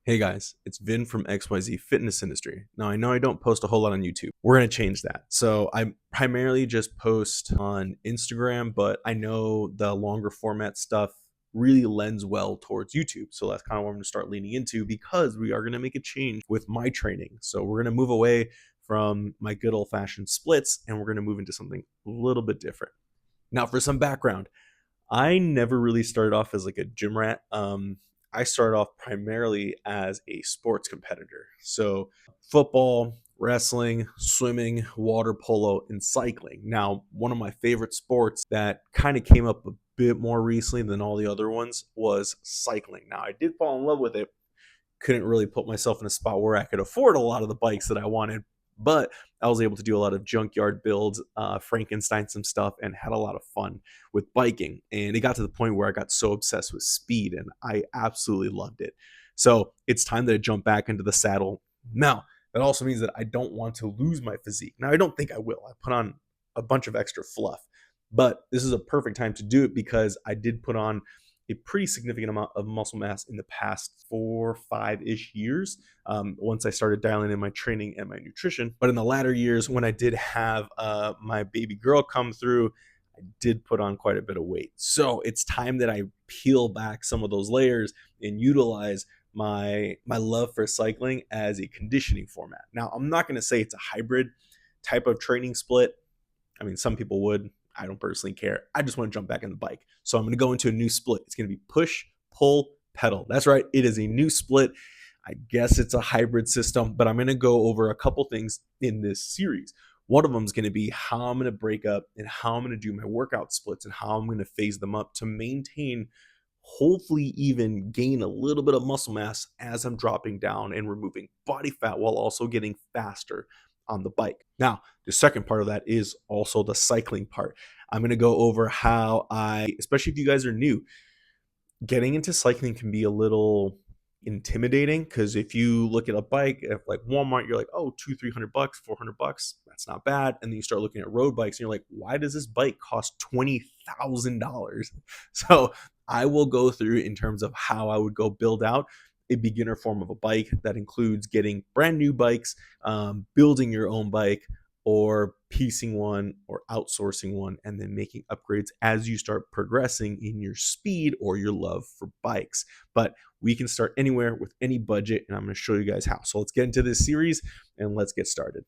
Hey guys, it's Vin from XYZ Fitness Industry. Now, I know I don't post a whole lot on YouTube. We're going to change that. So, I primarily just post on Instagram, but I know the longer format stuff really lends well towards YouTube. So, that's kind of what I'm going to start leaning into because we are going to make a change with my training. So, we're going to move away from my good old fashioned splits and we're going to move into something a little bit different. Now, for some background, I never really started off as like a gym rat. I started off primarily as a sports competitor. So, football, wrestling, swimming, water polo, and cycling. Now, one of my favorite sports that kind of came up a bit more recently than all the other ones was cycling. Now, I did fall in love with it, couldn't really put myself in a spot where I could afford a lot of the bikes that I wanted, but I was able to do a lot of junkyard builds, Frankenstein some stuff, and had a lot of fun with biking. And it got to the point where I got so obsessed with speed, and I absolutely loved it. So it's time that I jump back into the saddle. Now, that also means that I don't want to lose my physique. Now, I don't think I will. I put on a bunch of extra fluff, but this is a perfect time to do it because I did put on a pretty significant amount of muscle mass in the past 4, 5-ish years once I started dialing in my training and my nutrition. But in the latter years, when I did have my baby girl come through, I did put on quite a bit of weight. So it's time that I peel back some of those layers and utilize my love for cycling as a conditioning format. Now, I'm not going to say it's a hybrid type of training split. I mean, some people would. I don't personally care. I just want to jump back on the bike. So I'm going to go into a new split. It's going to be push, pull, pedal. That's right. It is a new split. I guess it's a hybrid system, but I'm going to go over a couple things in this series. One of them is going to be how I'm going to break up and how I'm going to do my workout splits and how I'm going to phase them up to maintain, hopefully even gain a little bit of muscle mass as I'm dropping down and removing body fat while also getting faster on the bike. Now, the second part of that is also the cycling part. I'm going to go over how especially if you guys are new, getting into cycling can be a little intimidating because if you look at a bike at like Walmart, you're like, oh, 200-300 bucks, $400, that's not bad. And then you start looking at road bikes and you're like, why does this bike cost $20,000? So I will go through in terms of how I would go build out a beginner form of a bike that includes getting brand new bikes, building your own bike, or piecing one or outsourcing one, and then making upgrades as you start progressing in your speed or your love for bikes. But we can start anywhere with any budget, and I'm going to show you guys how. So let's get into this series and let's get started.